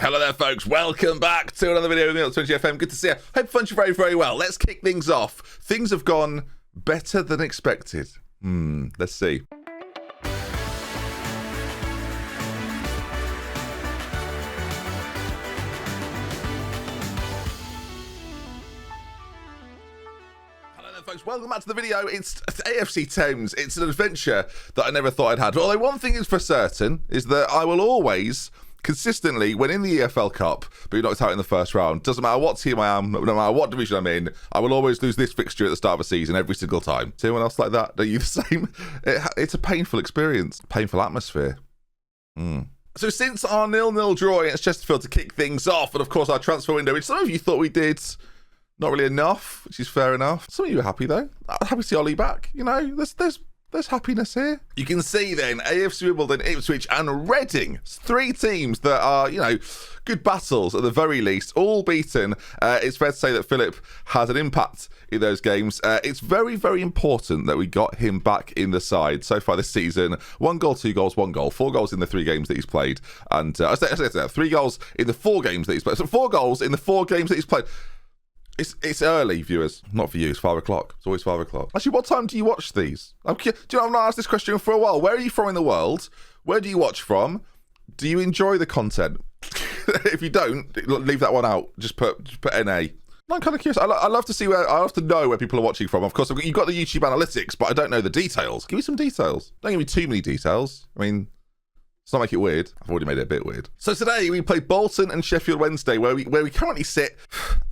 Hello there, folks. Welcome back to another video with me, DoctorBenjyFM. Good to see you. Hope you find you very, very well. Let's kick things off. Things have gone better than expected. Let's see. Folks, welcome back to the video. It's AFC Thames. It's an adventure that I never thought I'd had. Although one thing is for certain is that I will always consistently, when in the EFL Cup, be knocked out in the first round. Doesn't matter what team I am, no matter what division I'm in, I will always lose this fixture at the start of a season every single time. Is anyone else like that? Are you the same? It's a painful experience, painful atmosphere. So since our 0-0 draw against Sheffield to kick things off, and of course our transfer window, which some of you thought we did not really enough, which is fair enough. Some of you are happy though. I'm happy to see Ollie back. You know, there's happiness here. You can see then AFC Wimbledon, Ipswich and Reading. It's three teams that are, you know, good battles at the very least, all beaten. It's fair to say that Philip has an impact in those games. It's very, very important that we got him back in the side so far this season. 1 goal, 2 goals, 1 goal. 4 goals in the 3 games that he's played. And I say 3 goals in the 4 games that he's played. So 4 goals in the 4 games that he's played. It's early, viewers. Not for you. It's 5 o'clock. It's always 5 o'clock. Actually, what time do you watch these? Do you know, I've not asked this question for a while. Where are you from in the world? Where do you watch from? Do you enjoy the content? If you don't, leave that one out. Just put NA. I'm kind of curious. I love to see I love to know where people are watching from. Of course, you've got the YouTube analytics, but I don't know the details. Give me some details. Don't give me too many details. I mean, let's not make it weird. I've already made it a bit weird. So today we play Bolton and Sheffield Wednesday, where we currently sit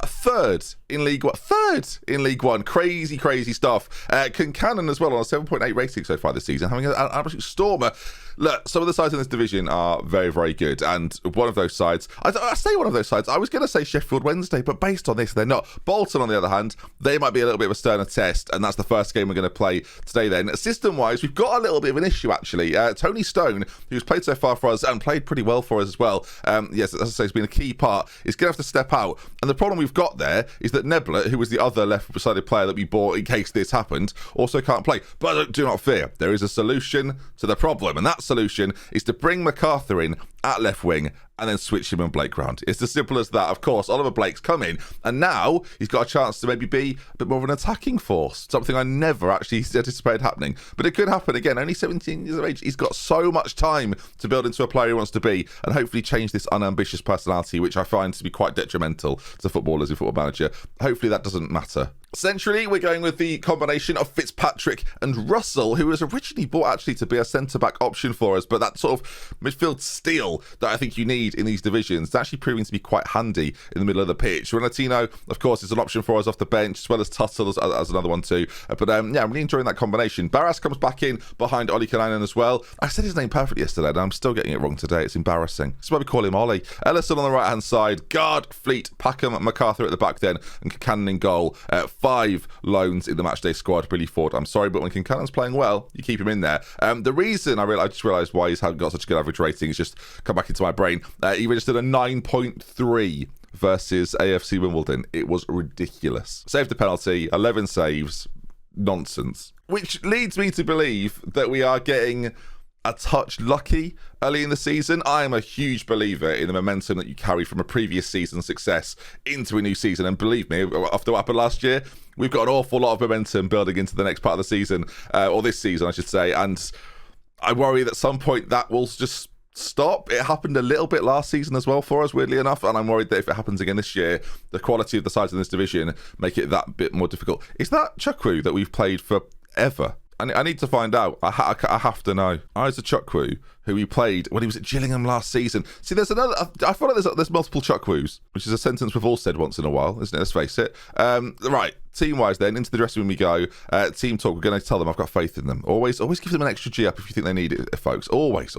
third in League One. Third in League One. Crazy, crazy stuff. Canon as well on a 7.8 rating so far this season, having an absolute stormer. Look, some of the sides in this division are very, very good. And one of those sides, I say one of those sides, I was going to say Sheffield Wednesday, but based on this, they're not. Bolton, on the other hand, they might be a little bit of a sterner test. And that's the first game we're going to play today then. System-wise, we've got a little bit of an issue, actually. Tony Stone, who's played so far for us and played pretty well for us as well, yes, as I say, has been a key part, is going to have to step out. And the problem we've got there is that Nebula, who was the other left-sided player that we bought in case this happened, also can't play. But do not fear. There is a solution to the problem. And that solution is to bring MacArthur in at left wing and then switch him and Blake round. It's as simple as that. Of course, Oliver Blake's come in, and now he's got a chance to maybe be a bit more of an attacking force, something I never actually anticipated happening. But it could happen again. Only 17 years of age. He's got so much time to build into a player he wants to be, and hopefully change this unambitious personality, which I find to be quite detrimental to footballers in Football Manager. Hopefully that doesn't matter. Centrally, we're going with the combination of Fitzpatrick and Russell, who was originally bought actually to be a centre-back option for us, but that sort of midfield steel that I think you need in these divisions is actually proving to be quite handy in the middle of the pitch. Renatino, of course, is an option for us off the bench, as well as Tuttle as another one too. But yeah, I'm really enjoying that combination. Barras comes back in behind Ollie Kanainen as well. I said his name perfectly yesterday, and I'm still getting it wrong today. It's embarrassing. That's why we call him Ollie. Ellison on the right-hand side, Guard, Fleet, Packham, MacArthur at the back then, and Cannon in goal. 5 loans in the matchday squad. Billy Ford, I'm sorry, but when Kincannon's playing well, you keep him in there. The reason I just realised why he's got such a good average rating is just come back into my brain. He registered a 9.3 versus AFC Wimbledon. It was ridiculous. Saved the penalty, 11 saves, nonsense. Which leads me to believe that we are getting a touch lucky early in the season. I am a huge believer in the momentum that you carry from a previous season's success into a new season. And believe me, after what happened last year, we've got an awful lot of momentum building into the next part of the season, or this season, I should say. And I worry that at some point that will just stop. It happened a little bit last season as well for us, weirdly enough, and I'm worried that if it happens again this year, the quality of the sides in this division make it that bit more difficult. Is that Chukwu that we've played forever? I need to find out. I have to know. Isaac Chukwu, who he played when he was at Gillingham last season. See, there's another. I feel like there's multiple Chukwus, which is a sentence we've all said once in a while, isn't it? Let's face it. Right. Team-wise, then into the dressing room we go. Team talk. We're going to tell them I've got faith in them. Always give them an extra G up if you think they need it, folks. Always.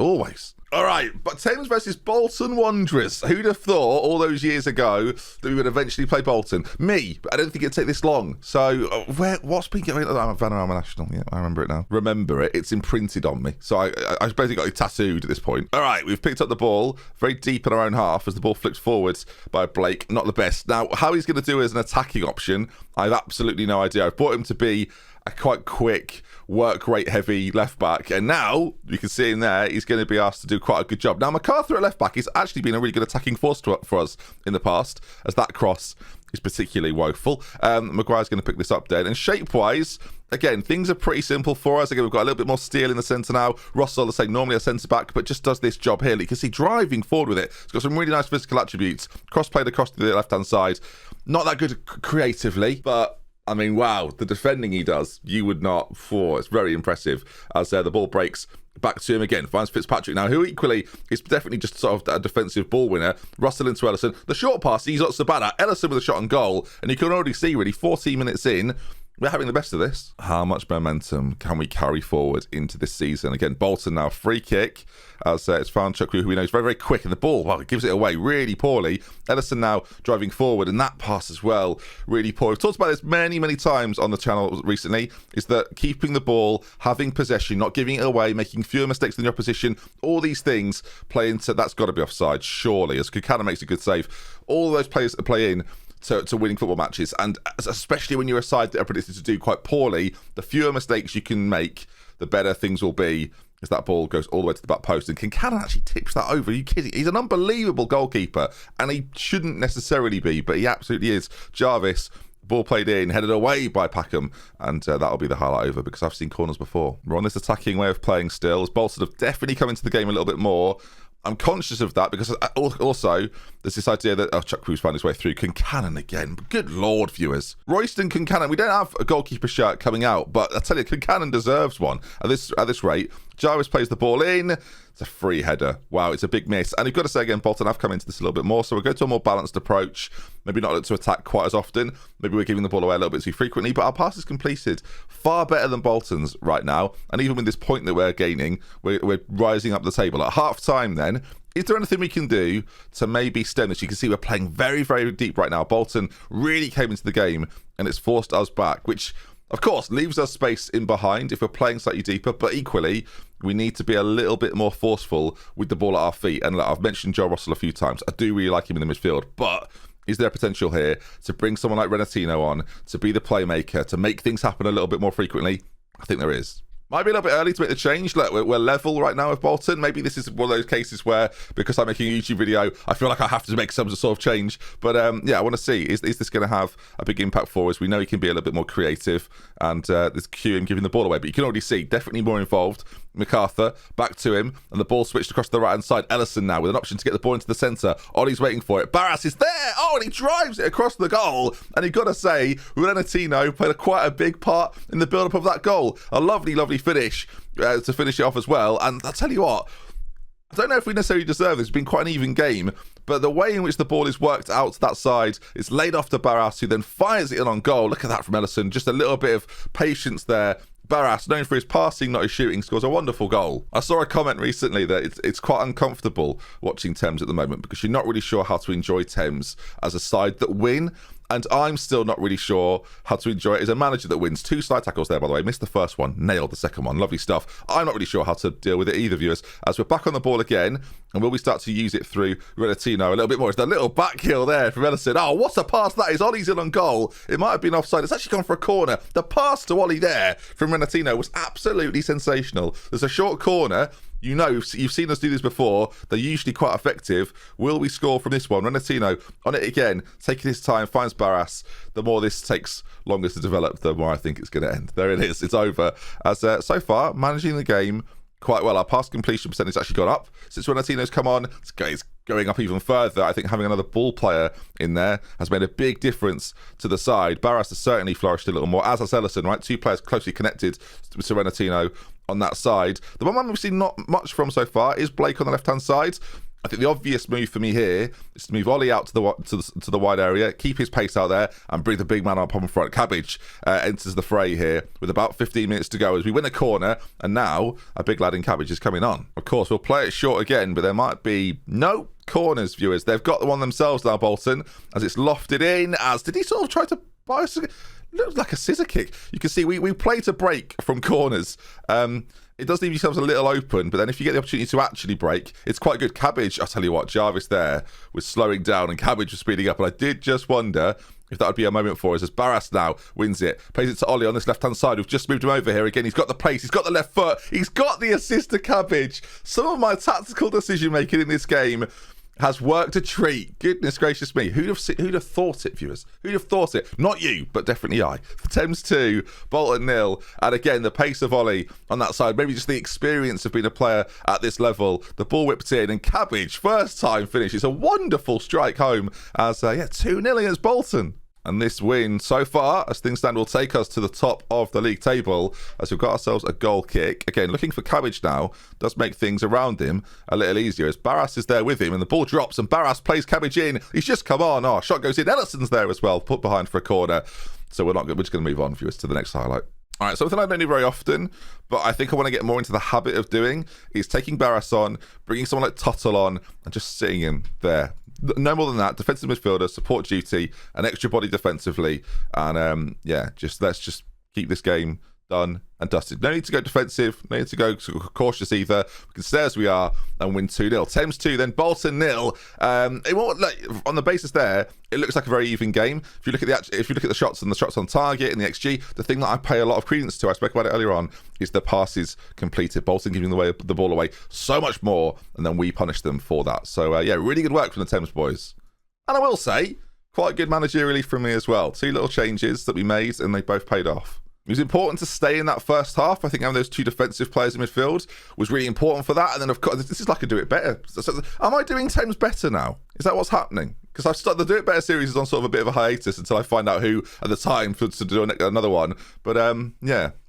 All right, but Thames versus Bolton Wanderers. Who'd have thought all those years ago that we would eventually play Bolton? Me, but I don't think it'd take this long. So, what's been going on? I'm Vanarama National. Yeah, I remember it now. Remember it. It's imprinted on me. So I basically got it tattooed at this point. All right, we've picked up the ball very deep in our own half as the ball flips forwards by Blake. Not the best. Now, how he's going to do as an attacking option, I've absolutely no idea. I've bought him to be a quite quick, work rate heavy left back, and now you can see him there, he's going to be asked to do quite a good job. Now MacArthur at left back has actually been a really good attacking force for us in the past, as that cross is particularly woeful. Maguire's going to pick this up then, and shape wise, again, things are pretty simple for us. Again, we've got a little bit more steel in the centre now. Russell, the same, normally a centre back, but just does this job here. You can see driving forward with it. It's got some really nice physical attributes. Cross played across to the left hand side. Not that good creatively, but I mean, wow, the defending he does, you would not. It's very impressive. As the ball breaks back to him again, finds Fitzpatrick now, who equally is definitely just sort of a defensive ball winner. Russell into Ellison. The short pass, he's not so bad at. Ellison with a shot on goal, and you can already see, really, 14 minutes in, we're having the best of this. How much momentum can we carry forward into this season? Again, Bolton now, free kick, as it's found Chukwu, who we know is very, very quick in the ball. Well, it gives it away really poorly. Ellison now driving forward, and that pass as well, really poor. We've talked about this many, many times on the channel recently, is that keeping the ball, having possession, not giving it away, making fewer mistakes than the opposition, all these things play into, that's got to be offside, surely, as Canon makes a good save. All those players that play in to winning football matches, and especially when you're a side that are predicted to do quite poorly, the fewer mistakes you can make, the better things will be, as that ball goes all the way to the back post. And Canon actually tips that over. Are you kidding? He's an unbelievable goalkeeper, and he shouldn't necessarily be, but he absolutely is. Jarvis, ball played in, headed away by Packham, and that'll be the highlight over, because I've seen corners before. We're on this attacking way of playing still, as Bolton have definitely come into the game a little bit more. I'm conscious of that, because also there's this idea that Chukwu's found his way through. Canon again. Good Lord, viewers. Royston Canon. We don't have a goalkeeper shirt coming out, but I tell you, Canon deserves one at this rate. Jarvis plays the ball in. It's a free header. Wow, it's a big miss. And you've got to say again, Bolton have come into this a little bit more, so we'll go to a more balanced approach. Maybe not look to attack quite as often. Maybe we're giving the ball away a little bit too frequently, but our passes completed far better than Bolton's right now. And even with this point that we're gaining, we're rising up the table. At half-time then, is there anything we can do to maybe stem this? You can see we're playing very, very deep right now. Bolton really came into the game, and it's forced us back, which, of course, leaves us space in behind if we're playing slightly deeper, but equally, we need to be a little bit more forceful with the ball at our feet. And I've mentioned Joe Russell a few times. I do really like him in the midfield, but is there potential here to bring someone like RodeNT on, to be the playmaker, to make things happen a little bit more frequently? I think there is. Might be a little bit early to make the change. Look, we're level right now with Bolton. Maybe this is one of those cases where, because I'm making a YouTube video, I feel like I have to make some sort of change. But yeah, I want to see, is this going to have a big impact for us? We know he can be a little bit more creative, and there's him giving the ball away. But you can already see, definitely more involved. MacArthur, back to him, and the ball switched across to the right-hand side. Ellison now with an option to get the ball into the centre. Ollie's waiting for it. Barras is there! Oh, and he drives it across the goal. And you've got to say, RodeNT played quite a big part in the build-up of that goal. A lovely, lovely finish to finish it off as well. And I'll tell you what, I don't know if we necessarily deserve this. It's been quite an even game, but the way in which the ball is worked out to that side, it's laid off to Barras, who then fires it in on goal. Look at that from Ellison. Just a little bit of patience there. Barras, known for his passing, not his shooting, scores a wonderful goal. I saw a comment recently that it's quite uncomfortable watching Thames at the moment, because you're not really sure how to enjoy Thames as a side that win. And I'm still not really sure how to enjoy it as a manager that wins. 2 slide tackles there, by the way. Missed the first one, nailed the second one. Lovely stuff. I'm not really sure how to deal with it either, viewers. As we're back on the ball again, and will we start to use it through RodeNT a little bit more? It's that little back heel there from Ellison. Oh, what a pass that is. Ollie's in on goal. It might have been offside. It's actually gone for a corner. The pass to Ollie there from RodeNT was absolutely sensational. There's a short corner. You know, you've seen us do this before. They're usually quite effective. Will we score from this one? RodeNT on it again, taking his time, finds Barras. The more this takes longer to develop, the more I think it's going to end. There it is. It's over. As so far, managing the game quite well. Our pass completion percentage has actually gone up since RodeNT's come on. It's going up even further. I think having another ball player in there has made a big difference to the side. Barras has certainly flourished a little more, as has Ellison, right? 2 players closely connected to RodeNT on that side. The one we've seen not much from so far is Blake on the left-hand side. I think the obvious move for me here is to move Ollie out to the wide area, keep his pace out there, and bring the big man up on front. Cabbage enters the fray here with about 15 minutes to go as we win a corner, and now a big lad in Cabbage is coming on. Of course, we'll play it short again, but there might be no corners, viewers. They've got the one themselves now, Bolton, as it's lofted in. Did he sort of try to buy us? Looks like a scissor kick. You can see we play to break from corners. It does leave yourselves a little open, but then if you get the opportunity to actually break, it's quite good. Cabbage, I'll tell you what, Jarvis there was slowing down and Cabbage was speeding up. And I did just wonder if that would be a moment for us, as Barras now wins it, plays it to Ollie on this left-hand side. We've just moved him over here again. He's got the pace, he's got the left foot, he's got the assist to Cabbage. Some of my tactical decision-making in this game has worked a treat. Goodness gracious me. Who'd have thought it, viewers? Who'd have thought it? Not you, but definitely I. Thames 2, Bolton 0. And again, the pace of Ollie on that side. Maybe just the experience of being a player at this level. The ball whipped in, and Cabbage, first time finish. It's a wonderful strike home as, 2-0 against Bolton. And this win so far, as things stand, will take us to the top of the league table as we've got ourselves a goal kick. Again, looking for Cabbage now does make things around him a little easier as Barras is there with him and the ball drops and Barras plays Cabbage in. He's just come on. Oh, shot goes in. Ellison's there as well, put behind for a corner. So we're just going to move on, viewers, to the next highlight. All right, something I don't do very often, but I think I want to get more into the habit of doing is taking Barras on, bringing someone like Tuttle on, and just sitting him there. No more than that. Defensive midfielder, support duty, an extra body defensively, and let's just keep this game done and dusted. No need to go defensive, no need to go cautious either. We can stay as we are and win 2-0. Thames 2, then Bolton 0. On the basis there, it looks like a very even game. If you look at the shots and the shots on target and the XG, the thing that I pay a lot of credence to, I spoke about it earlier on, is the passes completed. Bolton giving the ball away so much more, and then we punish them for that. So really good work from the Thames boys. And I will say, quite good managerially from me as well. 2 little changes that we made, and they both paid off. It was important to stay in that first half. I think having those 2 defensive players in midfield was really important for that. And then, of course, this is like a do it better. So, am I doing Thames better now? Is that what's happening? Because I've started the do it better series is on sort of a bit of a hiatus until I find out who at the time to do another one. But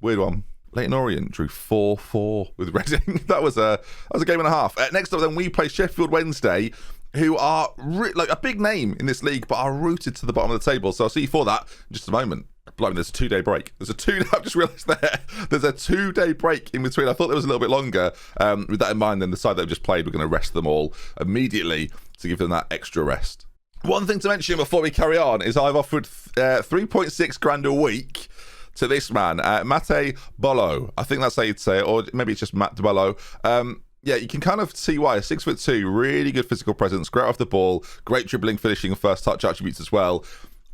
weird one. Leyton Orient drew 4-4 with Reading. that was a game and a half. Next up, then we play Sheffield Wednesday, who are like a big name in this league, but are rooted to the bottom of the table. So I'll see you for that in just a moment. Blimey, there's a 2-day break. I've just realised there's a 2-day break in between. I thought there was a little bit longer. With that in mind, then the side that we've just played, we're going to rest them all immediately to give them that extra rest. One thing to mention before we carry on is I've offered 3.6 grand a week to this man, Mate Bolo. I think that's how you'd say it, or maybe it's just Matt Bolo. You can kind of see why. 6'2", really good physical presence, great off the ball, great dribbling, finishing, and first touch attributes as well.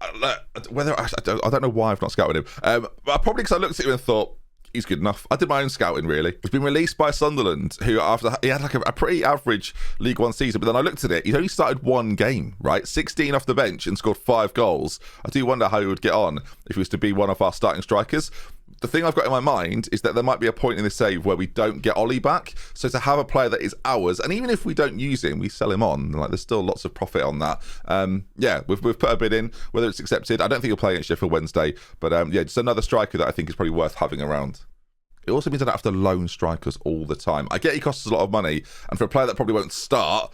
I don't know why I've not scouted him. Probably because I looked at him and thought, he's good enough. I did my own scouting, really. He's been released by Sunderland, who he had like a pretty average League One season, but then I looked at it, he'd only started 1 game, right? 16 off the bench and scored 5 goals. I do wonder how he would get on if he was to be one of our starting strikers. The thing I've got in my mind is that there might be a point in this save where we don't get Ollie back. So to have a player that is ours, and even if we don't use him, we sell him on. Like there's still lots of profit on that. We've put a bid in. Whether it's accepted, I don't think he'll play against Sheffield Wednesday. But just another striker that I think is probably worth having around. It also means I don't have to loan strikers all the time. I get he costs us a lot of money, and for a player that probably won't start,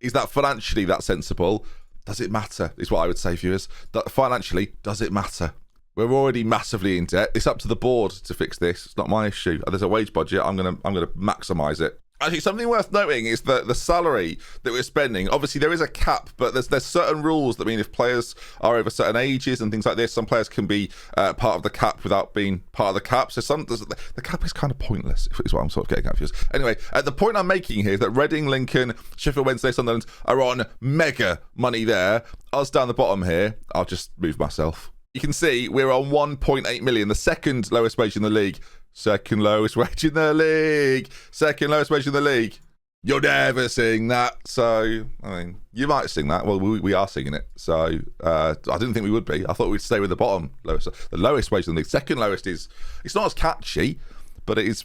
is that financially that sensible? Does it matter? Is what I would say, viewers. Financially, does it matter? We're already massively in debt. It's up to the board to fix this. It's not my issue. There's a wage budget. I'm gonna maximise it. Actually, something worth noting is that the salary that we're spending, obviously there is a cap, but there's certain rules that mean if players are over certain ages and things like this, some players can be part of the cap without being part of the cap. So the cap is kind of pointless, is what I'm sort of getting at. Viewers. Anyway, the point I'm making here is that Reading, Lincoln, Sheffield Wednesday, Sunderland are on mega money there. Us down the bottom here, I'll just move myself. You can see we're on 1.8 million, the second lowest wage in the league. Second lowest wage in the league. Second lowest wage in the league. You'll never sing that. So, I mean, you might sing that. Well, we are singing it. So, I didn't think we would be. I thought we'd stay with the bottom lowest. The lowest wage in the league. Second lowest is, it's not as catchy, but it is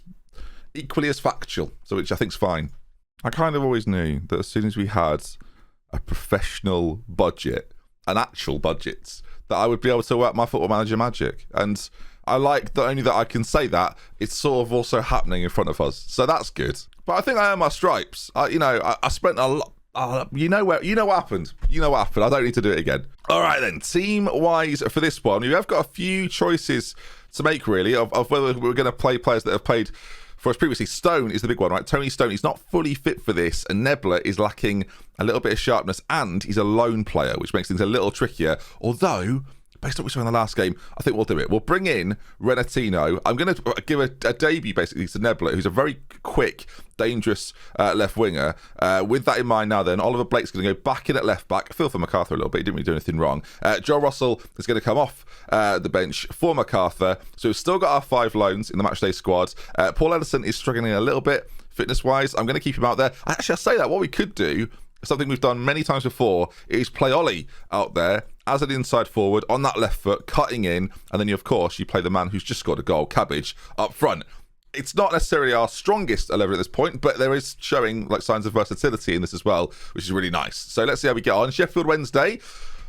equally as factual. So, which I think's fine. I kind of always knew that as soon as we had a professional budget, an actual budget, that I would be able to work my football manager magic. And I like not only that I can say that, it's sort of also happening in front of us. So that's good. But I think I earned my stripes. I spent a lot. You know what happened. You know what happened. I don't need to do it again. All right then. Team-wise for this one, we have got a few choices to make really of whether we're going to play players that have played for us previously. Stone is the big one, right? Tony Stone, he's not fully fit for this, and Nebula is lacking a little bit of sharpness, and he's a lone player, which makes things a little trickier. Although based on what we saw in the last game, I think we'll do it. We'll bring in Renatino. I'm going to give a debut, basically, to Nebula, who's a very quick, dangerous left winger. With that in mind now then, Oliver Blake's going to go back in at left back. I feel for MacArthur a little bit. He didn't really do anything wrong. Joe Russell is going to come off the bench for MacArthur. So we've still got our 5 loans in the matchday squad. Paul Ederson is struggling a little bit fitness-wise. I'm going to keep him out there. Actually, I say that. What we could do, something we've done many times before, is play Ollie out there as an inside forward on that left foot, cutting in, and then, of course, you play the man who's just scored a goal, Cabbage, up front. It's not necessarily our strongest 11 at this point, but there is showing like signs of versatility in this as well, which is really nice. So let's see how we get on. Sheffield Wednesday,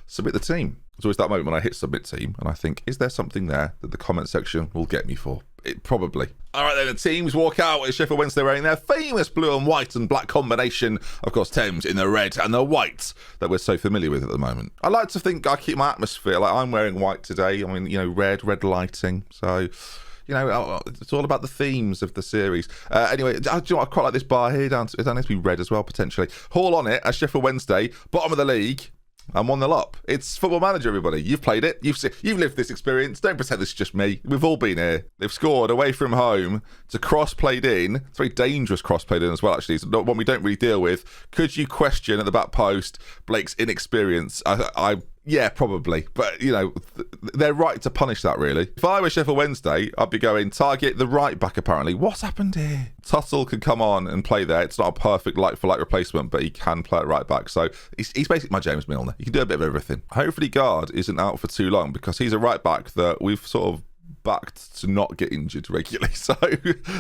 submit the team. There's always that moment when I hit submit team, and I think, is there something there that the comment section will get me for? It probably. All right, then, the teams walk out with Sheffield Wednesday wearing their famous blue and white and black combination. Of course, Thames in the red and the white that we're so familiar with at the moment. I like to think I keep my atmosphere. Like, I'm wearing white today. I mean, you know, red lighting. So, you know, it's all about the themes of the series. Anyway, I quite like this bar here. It doesn't have to be red as well, potentially. Haul on it as Sheffield Wednesday, bottom of the league. I'm 1-0 up. It's Football Manager, everybody. You've played it. You've lived this experience. Don't pretend this is just me. We've all been here. They've scored away from home. It's a cross played in. It's a very dangerous cross played in as well, actually. It's not one we don't really deal with. Could you question at the back post Blake's inexperience? Yeah, probably. But, you know, they're right to punish that, really. If I were Sheffield Wednesday, I'd be going, target the right back, apparently. What's happened here? Tuttle can come on and play there. It's not a perfect like-for-like replacement, but he can play at right back. So he's basically my James Milner. He can do a bit of everything. Hopefully Guard isn't out for too long, because he's a right back that we've sort of backed to not get injured regularly. So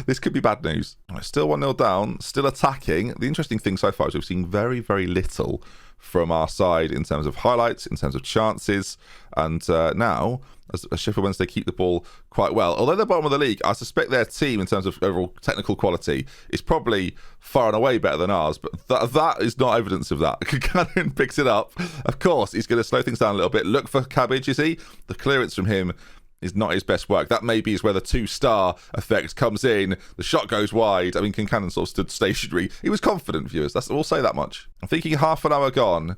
this could be bad news. Still 1-0 down, still attacking. The interesting thing so far is we've seen very, very little from our side in terms of highlights, in terms of chances, and now as Sheffield Wednesday keep the ball quite well. Although they're bottom of the league, I suspect their team in terms of overall technical quality is probably far and away better than ours, but that is not evidence of that. Canon picks it up. Of course, he's going to slow things down a little bit. Look for Cabbage, is he? The clearance from him is not his best work. That maybe is where the 2-star effect comes in. The shot goes wide. I mean, Cannon sort of stood stationary. He was confident, viewers. We'll say that much. I'm thinking half an hour gone.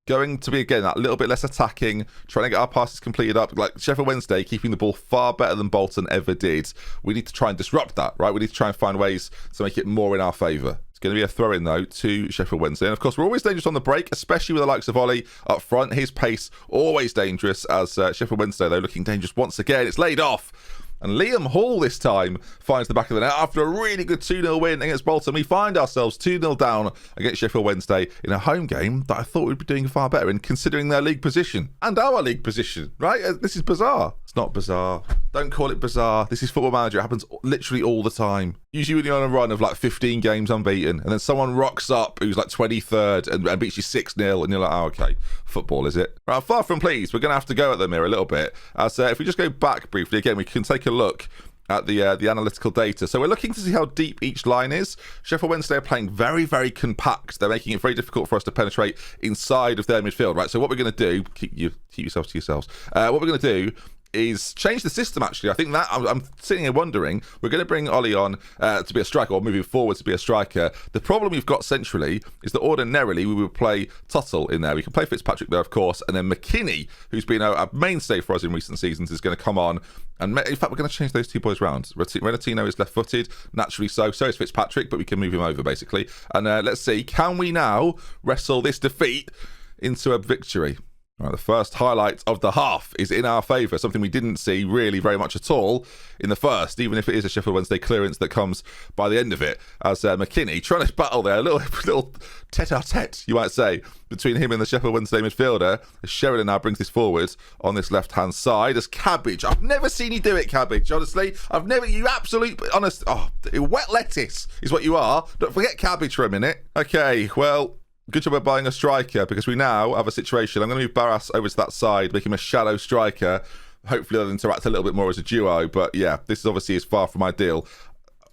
Going to be, again, that little bit less attacking, trying to get our passes completed up. Like Sheffield Wednesday, keeping the ball far better than Bolton ever did. We need to try and disrupt that, right? We need to try and find ways to make it more in our favour. Going to be a throw-in, though, to Sheffield Wednesday. And, of course, we're always dangerous on the break, especially with the likes of Ollie up front. His pace, always dangerous, as Sheffield Wednesday, though, looking dangerous once again. It's laid off. And Liam Hall this time finds the back of the net. After a really good 2-0 win against Bolton, we find ourselves 2-0 down against Sheffield Wednesday in a home game that I thought we'd be doing far better in, considering their league position. And our league position, right? This is bizarre. It's not bizarre. Don't call it bizarre. This is Football Manager. It happens literally all the time. Usually when you're on a run of like 15 games unbeaten, and then someone rocks up who's like 23rd and beats you 6-0, and you're like, oh, okay, football, is it? Right, far from pleased. We're going to have to go at them here a little bit. As if we just go back briefly, again, we can take a look at the analytical data. So we're looking to see how deep each line is. Sheffield Wednesday are playing very, very compact. They're making it very difficult for us to penetrate inside of their midfield, right? So what we're going to do, keep yourselves to yourselves. What we're going to do is change the system, actually. I think that I'm sitting here wondering, we're going to bring Ollie on to be a striker, or moving forward to be a striker. The problem we've got centrally is that ordinarily we would play Tuttle in there. We can play Fitzpatrick there, of course, and then McKinney, who's been a mainstay for us in recent seasons, is going to come on. And in fact, we're going to change those two boys round. Renatino is left-footed, naturally so is Fitzpatrick, but we can move him over, basically. And let's see, can we now wrestle this defeat into a victory? Right, the first highlight of the half is in our favour, something we didn't see really very much at all in the first, even if it is a Sheffield Wednesday clearance that comes by the end of it, as McKinney trying to battle there, a little tete-a-tete, you might say, between him and the Sheffield Wednesday midfielder. As Sheridan now brings this forward on this left-hand side as Cabbage. I've never seen you do it, Cabbage, honestly. You absolute, honest, wet lettuce is what you are. Don't forget Cabbage for a minute. Okay, well, good job of buying a striker, because we now have a situation. I'm going to move Barras over to that side, make him a shadow striker. Hopefully they'll interact a little bit more as a duo. But yeah, this is obviously is far from ideal.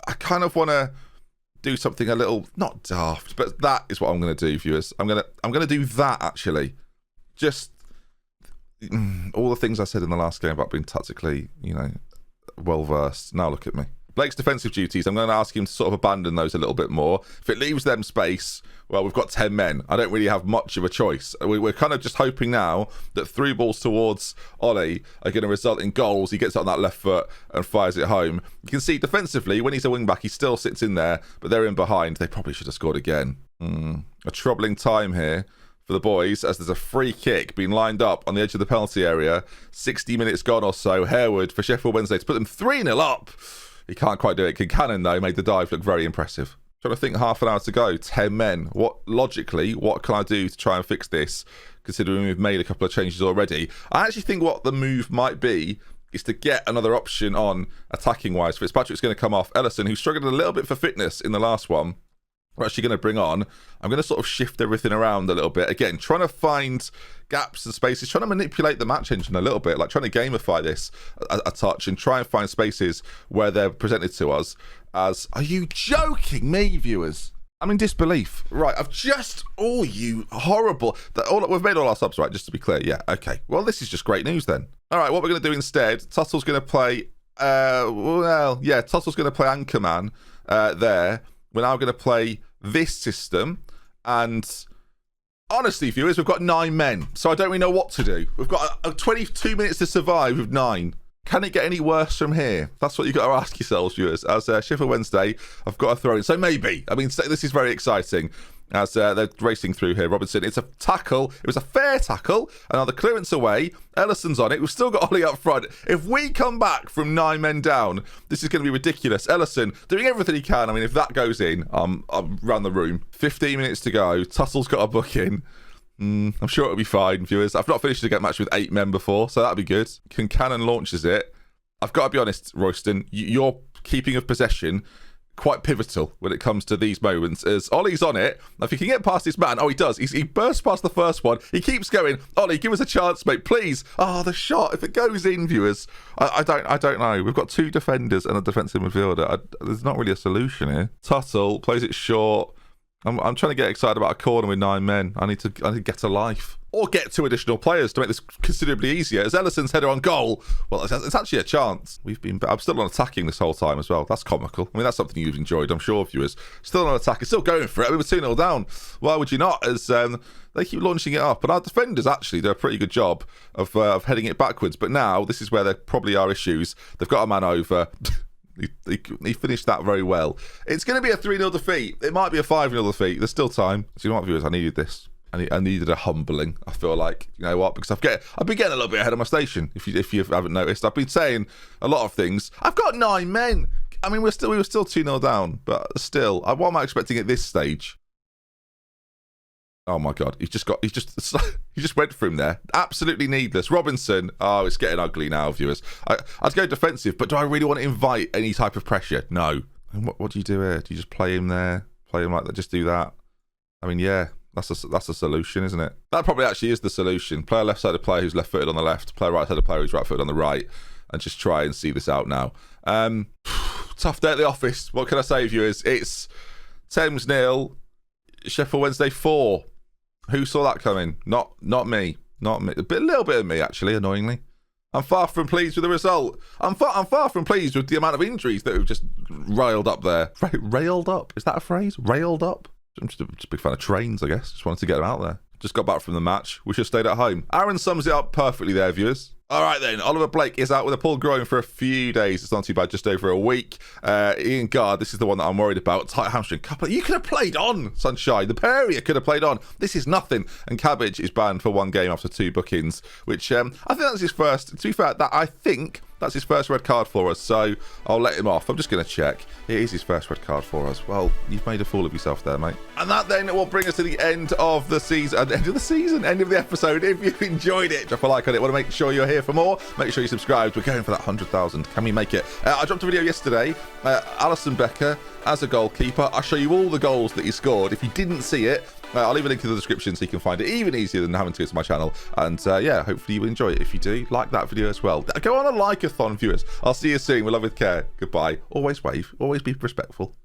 I kind of want to do something a little, not daft, but that is what I'm going to do, viewers. I'm going to do that, actually. Just all the things I said in the last game about being tactically, well versed. Now look at me. Blake's defensive duties, I'm going to ask him to sort of abandon those a little bit more. If it leaves them space, well, we've got 10 men. I don't really have much of a choice. We're kind of just hoping now that through balls towards Ollie are going to result in goals. He gets it on that left foot and fires it home. You can see defensively, when he's a wing-back, he still sits in there, but they're in behind. They probably should have scored again. A troubling time here for the boys, as there's a free kick being lined up on the edge of the penalty area. 60 minutes gone or so. Harewood for Sheffield Wednesday to put them 3-0 up. He can't quite do it. Canon, though, made the dive look very impressive. Trying to think, half an hour to go, 10 men. Logically, what can I do to try and fix this, considering we've made a couple of changes already? I actually think what the move might be is to get another option on attacking-wise. Fitzpatrick's going to come off. Ellison, who struggled a little bit for fitness in the last one, we're actually going to bring on. I'm going to sort of shift everything around a little bit. Again, trying to find gaps and spaces, trying to manipulate the match engine a little bit, like trying to gamify this a touch and try and find spaces where they're presented to us as, are you joking me, viewers? I'm in disbelief. Right, I've just, oh, you horrible. We've made all our subs, right, just to be clear. Yeah, okay. Well, this is just great news then. All right, what we're going to do instead, Tuttle's going to play, Tuttle's going to play Anchorman there. We're now going to play this system, and honestly, viewers, we've got 9 men, so I don't really know what to do. We've got 22 minutes to survive with 9. Can it get any worse from here? That's what you've got to ask yourselves, viewers. As Sheffield Wednesday, I've got a throw in. So maybe. I mean, this is very exciting as they're racing through here. Robinson, it's a tackle. It was a fair tackle. And now the clearance away. Ellison's on it. We've still got Ollie up front. If we come back from 9 men down, this is going to be ridiculous. Ellison doing everything he can. I mean, if that goes in, I'm around the room. 15 minutes to go. Tuttle's got a book in. I'm sure it'll be fine, viewers. I've not finished a game match with 8 men before, so that'll be good. Canon launches it. I've got to be honest, Royston, your keeping of possession, quite pivotal when it comes to these moments, as Ollie's on it. If he can get past this man, oh, he does. He bursts past the first one. He keeps going. Ollie, give us a chance, mate, please. Oh, the shot. If it goes in, viewers, I don't know. We've got 2 defenders and a defensive midfielder. There's not really a solution here. Tuttle plays it short. I'm trying to get excited about a corner with 9 men. I need to get a life. Or get 2 additional players to make this considerably easier. As Ellison's header on goal, well, it's actually a chance. I'm still on attacking this whole time as well. That's comical. I mean, that's something you've enjoyed, I'm sure, viewers. Still on attacking, still going for it. I mean, we're 2-0 down. Why would you not? As they keep launching it up. And our defenders actually do a pretty good job of heading it backwards. But now, this is where there probably are issues. They've got a man over. He finished that very well. It's going to be a 3-0 defeat. It might be a 5-0 defeat. There's still time. So you know what, viewers? I needed this. I needed a humbling. I feel like, you know what? Because I've been getting a little bit ahead of my station. If you haven't noticed, I've been saying a lot of things. I've got 9 men. I mean, we were still 2-0 down, but still, what am I expecting at this stage? Oh my God, he just went for him there. Absolutely needless. Robinson. Oh, it's getting ugly now, viewers. I'd go defensive, but do I really want to invite any type of pressure? No. And what do you do here? Do you just play him there? Play him like that? Just do that? I mean, yeah. That's a solution, isn't it? That probably actually is the solution. Play a left-sided player who's left-footed on the left. Play a right-sided player who's right-footed on the right. And just try and see this out now. Tough day at the office. What can I say, viewers? It's Thames 0, Sheffield Wednesday 4. Who saw that coming? Not me. Not me. A little bit of me, actually, annoyingly. I'm far from pleased with the result. I'm far from pleased with the amount of injuries that we've just railed up there. Railed up? Is that a phrase? Railed up? I'm just a big fan of trains, I guess. Just wanted to get them out there. Just got back from the match. We should have stayed at home. Aaron sums it up perfectly there, viewers. All right, then. Oliver Blake is out with a pulled groin for a few days. It's not too bad, just over a week. Ian Gard, this is the one that I'm worried about. Tight hamstring. You could have played on, Sunshine. The pair of you could have played on. This is nothing. And Cabbage is banned for 1 game after 2 bookings, which I think that's his first. To be fair, I think that's his first red card for us, so I'll let him off. I'm just going to check. It is his first red card for us. Well, you've made a fool of yourself there, mate. And that then will bring us to the end of the season. End of the episode. If you've enjoyed it, drop a like on it. Want to make sure you're here for more? Make sure you subscribe. We're going for that 100,000. Can we make it? I dropped a video yesterday. Alison Becker as a goalkeeper. I'll show you all the goals that he scored. If you didn't see it, I'll leave a link in the description so you can find it even easier than having to go to my channel. And yeah, hopefully you will enjoy it. If you do, like that video as well. Go on a like-a-thon, viewers. I'll see you soon. With love, with care. Goodbye. Always wave. Always be respectful.